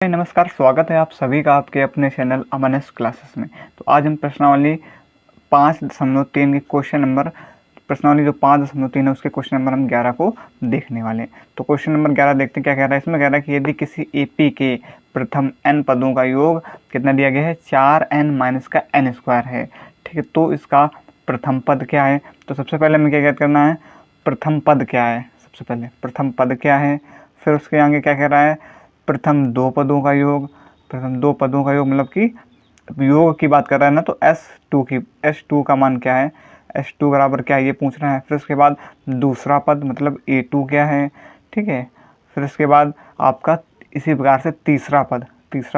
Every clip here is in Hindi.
नमस्कार, स्वागत है आप सभी का आपके अपने चैनल अमन एस क्लासेस में। तो आज हम प्रश्नावली 5.3 के क्वेश्चन नंबर प्रश्नावली जो 5.3 है उसके क्वेश्चन नंबर हम 11 को देखने वाले हैं। तो क्वेश्चन नंबर 11 देखते हैं क्या कह रहा है। इसमें कह रहा है कि यदि किसी एपी के प्रथम n पदों का योग कितना दिया गया है 4n माइनस का n स्क्वायर है, ठीक है। तो इसका प्रथम पद क्या है। तो सबसे पहले हमें क्या करना है, प्रथम पद क्या है। सबसे पहले प्रथम पद क्या है, फिर उसके आगे क्या कह रहा है, प्रथम दो पदों का योग। प्रथम दो पदों का योग मतलब कि योग की बात कर रहा है ना, तो S2 का मान क्या है, S2 बराबर क्या है ये पूछ रहा है। फिर उसके बाद दूसरा पद मतलब A2 क्या है, ठीक है। फिर उसके बाद आपका इसी प्रकार से तीसरा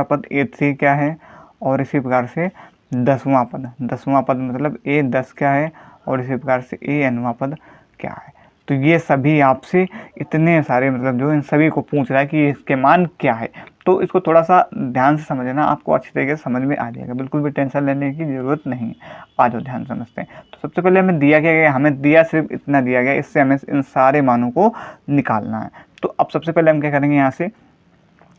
पद A3 क्या है, और इसी प्रकार से दसवां पद मतलब A10 क्या है, और इसी प्रकार से ANवां पद क्या है। तो ये सभी आपसे इतने सारे मतलब जो इन सभी को पूछ रहा है कि इसके मान क्या है। तो इसको थोड़ा सा ध्यान से समझना, आपको अच्छी तरीके से समझ में आ जाएगा, बिल्कुल भी टेंशन लेने की ज़रूरत नहीं है। आ जाओ ध्यान समझते हैं। तो सबसे पहले हमें दिया क्या गया, हमें दिया सिर्फ इतना दिया गया, इससे हमें इन सारे मानों को निकालना है। तो अब सबसे पहले हम क्या करेंगे, यहाँ से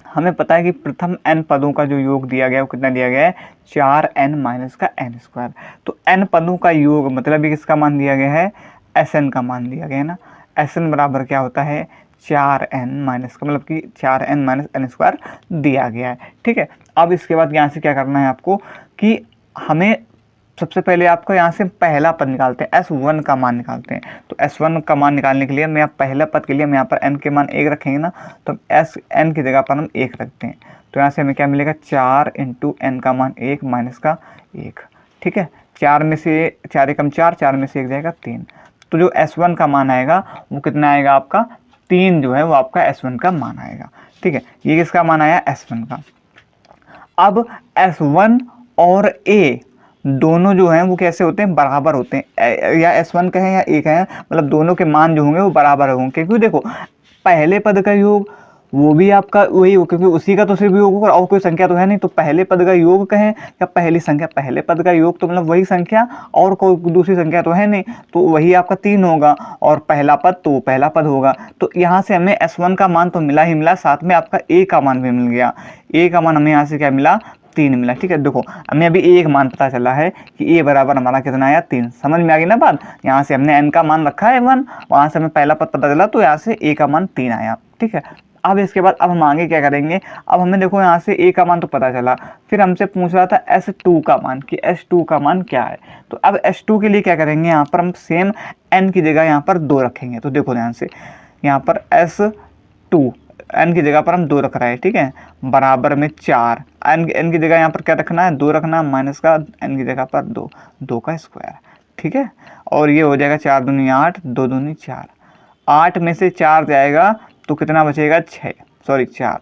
हमें पता है कि प्रथम n पदों का जो योग दिया गया है वो कितना दिया गया है 4n माइनस का n स्क्वायर। तो n पदों का योग मतलब ये किसका मान दिया गया है, Sn का मान दिया गया है ना। Sn बराबर क्या होता है 4n माइनस का मतलब कि 4n माइनस n स्क्वायर दिया गया है, ठीक है। अब इसके बाद यहाँ से क्या करना है आपको कि हमें सबसे पहले आपको यहाँ से पहला पद निकालते हैं, S1 का मान निकालते हैं। तो S1 का मान निकालने के लिए मैं पहला पद के लिए हम यहाँ पर n के मान 1 रखेंगे ना, तो n की जगह पर हम 1 रखते हैं। तो यहाँ से हमें क्या मिलेगा 4 इंटू n का मान 1 माइनस का 1, ठीक है। 4 में से 4 एकम 4, 4 में से 1 जाएगा 3। तो जो S1 का मान आएगा वो कितना आएगा आपका 3 जो है वो आपका S1 का मान आएगा, ठीक है। ये किसका मान आया S1 का। अब S1 और A दोनों जो हैं वो कैसे होते हैं, बराबर होते हैं, या S1 कहें या A कहें, मतलब दोनों के मान जो होंगे वो बराबर होंगे। क्योंकि देखो पहले पद का योग वो भी आपका वही हो, क्योंकि उसी का तो सिर्फ योग होगा और कोई संख्या तो है नहीं। तो पहले पद का योग कहें या पहली संख्या, पहले पद का योग तो मतलब वही संख्या और कोई दूसरी संख्या तो है नहीं, तो वही आपका 3 होगा, और पहला पद तो पहला पद होगा। तो यहाँ से हमें S1 का मान तो मिला ही मिला, साथ में आपका A का मान भी मिल गया। A का मान हमें यहाँ से क्या मिला 3 मिला, ठीक है। देखो हमें अभी एक मान पता चला है कि A बराबर हमारा कितना आया 3। समझ में आ गई ना बात। यहाँ से हमने n का मान रखा है 1, वहाँ से हमें पहला पद पता चला, तो यहाँ से A का मान 3 आया, ठीक है। अब इसके बाद अब हम आगे क्या करेंगे, अब हमें देखो यहाँ से A का मान तो पता चला, फिर हमसे पूछ रहा था S2 का मान कि S2 का मान क्या है। तो अब S2 के लिए क्या करेंगे, यहाँ पर हम सेम n की जगह यहाँ पर 2 रखेंगे। तो देखो ध्यान से यहाँ पर S2 n की जगह पर हम 2 रख रहे हैं, ठीक है, बराबर में 4। n की जगह यहाँ पर क्या रखना है 2 रखना है, माइनस का n की जगह पर 2 का स्क्वायर, ठीक है। और ये हो जाएगा 4 दूनी 8, 2 दूनी 4, 8 में से 4 जाएगा तो कितना बचेगा 6, सॉरी 4,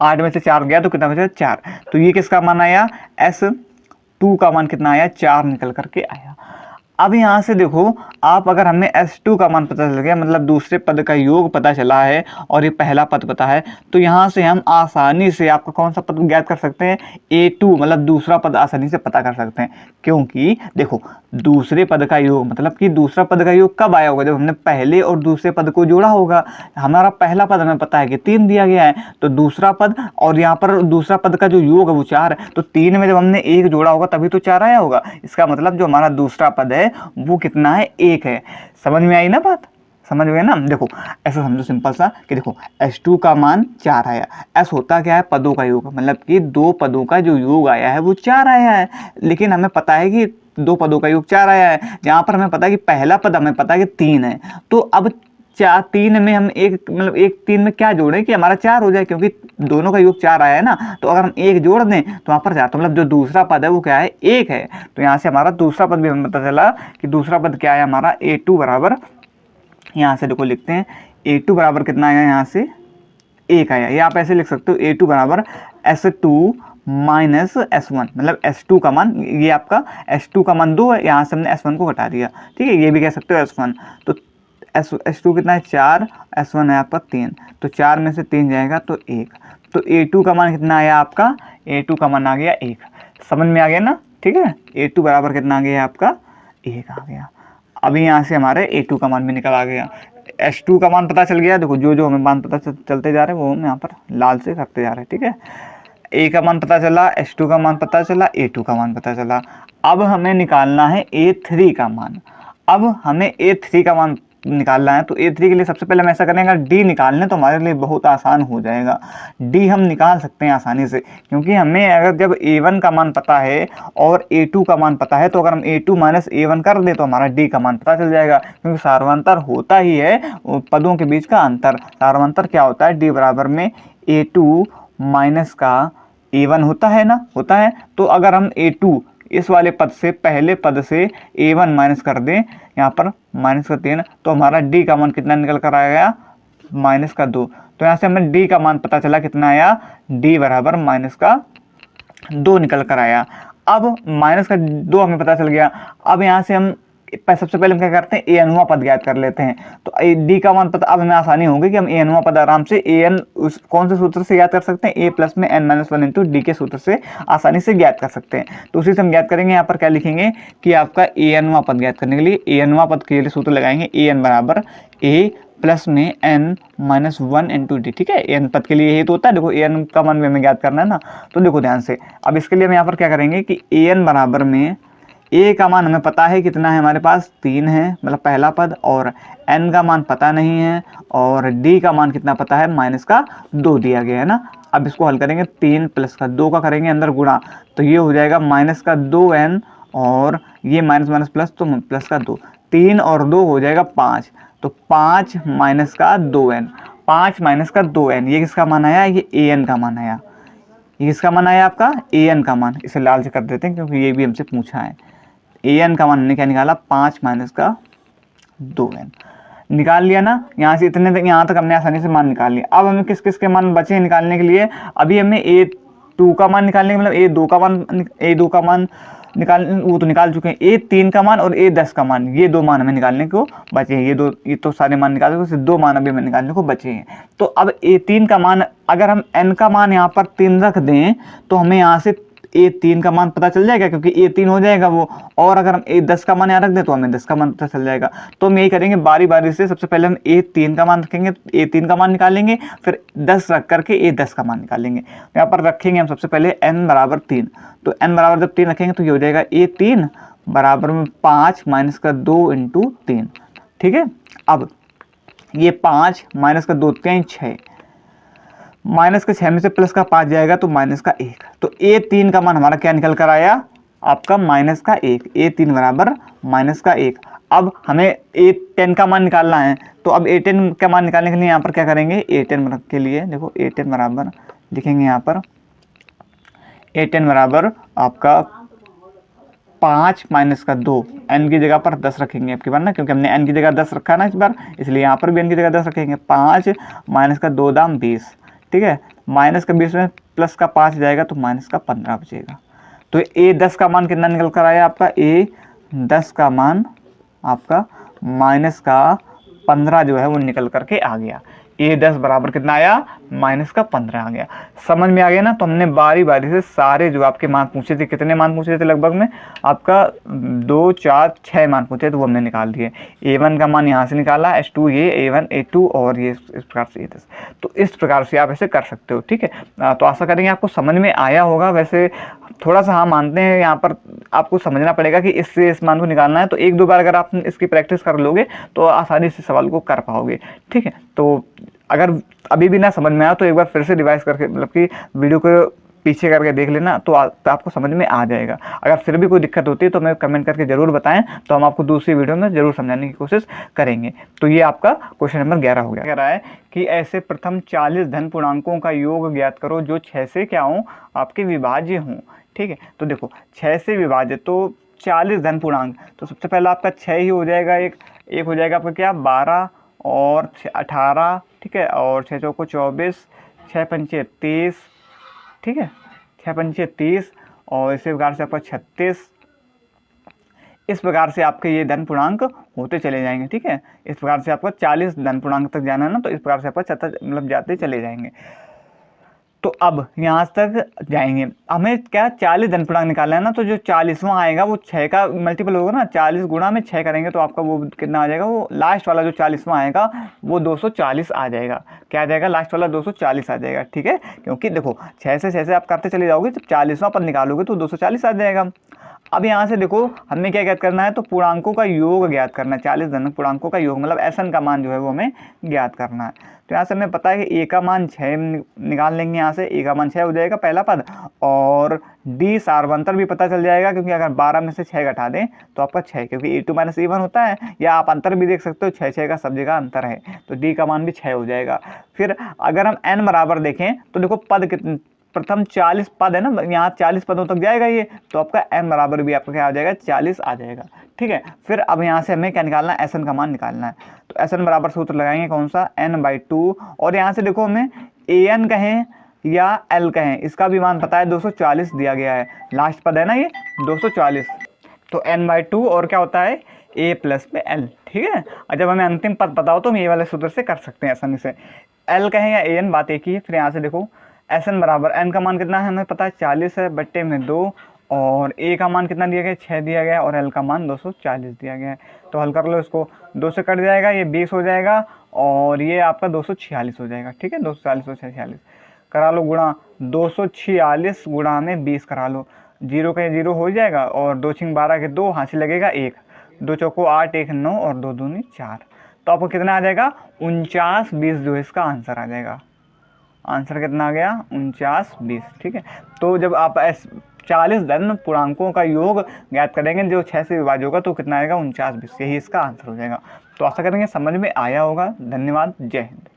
8 में से 4 गया तो कितना बचेगा 4। तो ये किसका मान आया, S2 का मान कितना आया 4 निकल करके आया। अब यहाँ से देखो आप, अगर हमें S2 का मान पता चल गया मतलब दूसरे पद का योग पता चला है और ये पहला पद पता है, तो यहाँ से हम आसानी से आपका कौन सा पद ज्ञात कर सकते हैं, A2 मतलब दूसरा पद आसानी से पता कर सकते हैं। क्योंकि देखो दूसरे पद का योग मतलब कि दूसरा पद का योग कब आया होगा, जब हमने पहले और दूसरे पद को जोड़ा होगा। हमारा पहला पद हमें पता है कि 3 दिया गया है, तो दूसरा पद और यहाँ पर दूसरा पद का जो योग है वो 4 है, तो 3 में जब हमने 1 जोड़ा होगा तभी तो 4 आया होगा। इसका मतलब जो हमारा दूसरा पद है वो कितना है 1 है। समझ में आई ना बात, समझ गए ना। देखो ऐसा समझो सिंपल सा कि देखो S2 का मान 4 आया, S होता क्या है पदों का योग, मतलब कि 2 पदों का जो योग आया है वो 4 आया है। लेकिन हमें पता है कि 2 पदों का योग 4 आया है, जहाँ पर हमें पता है कि पहला पद हमें पता है कि 3 है। तो अब 3 में हम एक मतलब 3 में क्या जोड़ें कि हमारा 4 हो जाए, क्योंकि दोनों का योग 4 आया है ना। तो अगर हम 1 जोड़ दें तो वहाँ पर 4, तो मतलब जो दूसरा पद है वो क्या है 1 है। तो यहाँ से हमारा दूसरा पद भी हमें पता चला कि दूसरा पद क्या है हमारा A2 बराबर, यहाँ से देखो लिखते हैं A2 बराबर कितना आया, यहाँ से 1 आया। ये आप ऐसे लिख सकते हो A2 बराबर S2 माइनस S1, मतलब S2 का मान, ये आपका S2 का मान 2 है, यहाँ से हमने S1 को घटा दिया, ठीक है। ये भी कह सकते हो S1। तो S2 कितना है 4, S1 है आपका 3, तो 4 में से 3 जाएगा तो 1। तो A2 का मान कितना आया आपका, A2 का मान आ गया 1। समझ में आ गया ना, ठीक है। A2 बराबर कितना आ गया आपका 1 आ गया। अभी यहाँ से हमारे A2 का मान भी निकल आ गया। H2 का मान पता चल गया। देखो जो जो हमें मान पता चलते जा रहे हैं वो हम यहाँ पर लाल से करते जा रहे हैं, ठीक है। A का मान पता चला, H2 का मान पता चला, A2 का मान पता चला। अब हमें निकालना है A3 का मान। अब हमें A3 का मान निकालना है, तो A3 के लिए सबसे पहले हम ऐसा करेंगे, अगर D निकालने तो हमारे लिए बहुत आसान हो जाएगा। D हम निकाल सकते हैं आसानी से, क्योंकि हमें अगर जब A1 का मान पता है और A2 का मान पता है, तो अगर हम A2 माइनस A1 कर दें तो हमारा D का मान पता चल जाएगा, क्योंकि सार्वंतर होता ही है पदों के बीच का अंतर। सार्वंतर क्या होता है? D बराबर में A2 माइनस का A1 होता है ना, होता है। तो अगर हम A2 इस वाले पद से, पहले पद से A1 माइनस कर दें, यहाँ पर माइनस का 3, तो हमारा D का मान कितना निकल कर आया? माइनस का 2। तो यहाँ से हमें D का मान पता चला, कितना आया? D बराबर माइनस का 2 निकल कर आया। अब माइनस का 2 हमें पता चल गया। अब यहाँ से हम सबसे पहले हम क्या करते हैं? a अनुमा पद ज्ञात कर लेते हैं। तो D का मान पता, अब हमें आसानी होगी कि हम a अनुमा पद आराम से an कौन से सूत्र से ज्ञात कर सकते हैं? a प्लस में n-1 इंटू डी के सूत्र से आसानी से ज्ञात कर सकते हैं। तो उसी से हम ज्ञात करेंगे। यहाँ पर क्या लिखेंगे कि आपका a अनुमा पद ज्ञात करने के लिए a अनुमा पद के लिए सूत्र लगाएंगे, an बराबर a प्लस में n-1 इंटू डी, ठीक है। एन पद के लिए यही तो होता है। देखो एन का मान भी हमें ज्ञात करना है ना, तो देखो ध्यान से। अब इसके लिए हम यहाँ पर क्या करेंगे कि an बराबर में a का मान हमें पता है कितना है, हमारे पास 3 है, मतलब पहला पद, और n का मान पता नहीं है, और d का मान कितना पता है? माइनस का 2 दिया गया है ना। अब इसको हल करेंगे, 3 प्लस का 2 का करेंगे अंदर गुणा, तो ये हो जाएगा माइनस का 2n, और ये माइनस माइनस प्लस, तो प्लस का 2, 3 और 2 हो जाएगा 5, तो 5 माइनस का 2n, 5 माइनस का 2n, ये किसका मान आया? ये an का मान आया। ये किसका मान आया? आपका an का मान। इसे लाल से कर देते हैं क्योंकि ये भी हमसे पूछा है। an का मान हमने क्या निकाला? 5 माइनस का 2n निकाल लिया ना। यहाँ से इतने तक, यहाँ तक हमने आसानी से मान निकाल लिया। अब हमें किस किस के मान बचे हैं निकालने के लिए? अभी हमें A2 का मान निकालने के, मतलब A2 का मान निकाल, वो तो निकाल चुके हैं। A3 का मान और A10 का मान, ये 2 मान हमें निकालने को बचे हैं। ये तो सारे मान निकाल चुके, सिर्फ 2 मान अभी हमें निकालने को बचे हैं। तो अब A3 का मान, अगर हम n का मान यहाँ पर 3 रख दें तो हमें यहाँ से A3 का मान पता चल जाएगा, क्योंकि A3 हो जाएगा वो। और अगर हम A10 का मान यहाँ रख दें तो हमें 10 का मान पता चल जाएगा। तो हम यही करेंगे, बारी बारी से। सबसे पहले हम A3 का मान रखेंगे, A3 का मान निकालेंगे, फिर 10 रख करके A10 का मान निकालेंगे। यहाँ पर रखेंगे हम सबसे पहले n बराबर 3, तो n बराबर जब 3 रखेंगे तो ये हो जाएगा A3 बराबर में 5 माइनस का 2 इंटू 3, ठीक है। अब ये 5 माइनस का 2 3 6, माइनस का 6 में से प्लस का 5 जाएगा तो माइनस का 1, तो A3 का मान हमारा क्या निकल कर आया? आपका माइनस का 1, A3 बराबर माइनस का 1। अब हमें A10 का मान निकालना है, तो अब A10 का मान निकालने के लिए यहाँ पर क्या करेंगे? A10 के लिए देखो, A10 बराबर लिखेंगे यहाँ पर, A10 बराबर आपका 5 माइनस का 2, n की जगह पर 10 रखेंगे आपकी बार ना, क्योंकि हमने n की जगह 10 रखा है ना इस बार, इसलिए यहाँ पर भी n की जगह 10 रखेंगे। 5 माइनस का 2 दाम 20, ठीक है। माइनस का 20 में प्लस का 5 जाएगा तो माइनस का 15 बचेगा। तो A10 का मान कितना निकल कर आया आपका? A10 का मान आपका माइनस का 15 जो है वो निकल करके आ गया। A10 बराबर कितना आया? माइनस का 15 आ गया। समझ में आ गया ना। तो हमने बारी बारी से सारे जो आपके मान पूछे थे, कितने मान पूछे थे लगभग में? आपका 2 4 6 मान पूछे, तो वो हमने निकाल दिए। A1 का मान यहाँ से निकाला, H2 ये, A1 A2 और ये इस प्रकार से A10। तो इस प्रकार से आप ऐसे कर सकते हो, ठीक है। तो आशा करेंगे आपको समझ में आया होगा। वैसे थोड़ा सा हाँ मानते हैं, यहाँ पर आपको समझना पड़ेगा कि इससे इस मान को निकालना है। तो 1-2 बार अगर आप इसकी प्रैक्टिस कर लोगे तो आसानी से सवाल को कर पाओगे, ठीक है। तो अगर अभी भी ना समझ में आया तो एक बार फिर से रिवाइज करके, मतलब कि वीडियो को पीछे करके देख लेना, तो आपको समझ में आ जाएगा। अगर फिर भी कोई दिक्कत होती है तो हमें कमेंट करके ज़रूर बताएं, तो हम आपको दूसरी वीडियो में ज़रूर समझाने की कोशिश करेंगे। तो ये आपका क्वेश्चन नंबर 11 हो गया। कह रहा है कि ऐसे प्रथम 40 धन पूर्णांकों का योग ज्ञात करो जो 6 से क्या हों? आपके विभाज्य हों, ठीक है। तो देखो 6 से विभाज्य, तो 40 धन पूर्णांक, तो सबसे पहला आपका 6 ही हो जाएगा। एक हो जाएगा आपका क्या? 12 और 18, ठीक है। और 6 चौको 24, 6 पंचे 30, ठीक है, 6 पंचे 30, और इसी प्रकार से आपका 36। इस प्रकार से आपके ये धन पूर्णांक होते चले जाएंगे, ठीक है। इस प्रकार से आपका 40 धन पूर्णांक तक जाना है ना, तो इस प्रकार से आपका मतलब जाते चले जाएंगे। तो अब यहाँ तक जाएंगे, हमें क्या 40 धन पूर्णांक निकालना है ना, तो जो 40वां आएगा वो 6 का मल्टीपल होगा ना, 40 गुणा में 6 करेंगे तो आपका वो कितना आ जाएगा, वो लास्ट वाला जो 40वां आएगा वो 240 आ जाएगा। क्या आ जाएगा, लास्ट वाला 240 आ जाएगा। ठीक है, क्योंकि देखो 6 से आप करते चले जाओगे, जब 40वां पद निकालोगे तो 240 आ जाएगा। अब यहाँ से देखो हमें क्या ज्ञात करना है, तो पूर्णांकों का योग ज्ञात करना है। 40 धन पूर्णांकों का योग मतलब SN का मान जो है वो हमें ज्ञात करना है। तो यहाँ से हमें पता है कि A का मान 6 निकाल लेंगे, यहाँ से A का मान 6 हो जाएगा पहला पद, और D सार्वंतर भी पता चल जाएगा, क्योंकि अगर 12 में से 6 घटा दें तो आपका 6, क्योंकि A2 - A1 होता है, या आप अंतर भी देख सकते हो, 6 का सब जगह अंतर है, तो D का मान भी 6 हो जाएगा। फिर अगर हम N बराबर देखें तो देखो पद कितने, प्रथम 40 पद है ना, यहाँ 40 पदों तक जाएगा ये, तो आपका n बराबर भी आपका क्या आ जाएगा, 40 आ जाएगा। ठीक है, फिर अब यहाँ से हमें क्या निकालना है, SN का मान निकालना है। तो SN बराबर सूत्र लगाएंगे कौन सा, n/2, और यहाँ से देखो हमें AN कहें या L कहें, इसका भी मान पता है, 240 दिया गया है, लास्ट पद है ना ये 240, तो n/2 और क्या होता है A + में L। ठीक है, और जब हमें अंतिम पद पता हो तो हम ये वाले सूत्र से कर सकते हैं आसानी से, L कहें या AN, बात एक ही है। फिर यहाँ से देखो SN बराबर, n का मान कितना है हमें पता है 40 है, बट्टे में 2, और A का मान कितना दिया गया, 6 दिया गया है, और L का मान 240 दिया गया है। तो हल कर लो इसको, 2 से कट जाएगा, ये 20 हो जाएगा, और ये आपका 246 हो जाएगा। ठीक है, 240 और 46 करा लो गुणा, 246 गुणा में 20 करा लो, 0 का 0 हो जाएगा, और 2 × 12 के 2, हाथ से लगेगा 1, 2 चौको 8, 1 9, और 2 दूनी 4, तो आपको कितना आ जाएगा, 49/20 जो है इसका आंसर आ जाएगा। आंसर कितना आ गया, 49/20। ठीक है, तो जब आप 40 धन पूर्णांकों का योग ज्ञात करेंगे, जो 6 से विभाज्य होगा, तो कितना आएगा, 49/20, यही इसका आंसर हो जाएगा। तो आशा करेंगे समझ में आया होगा। धन्यवाद, जय हिंद।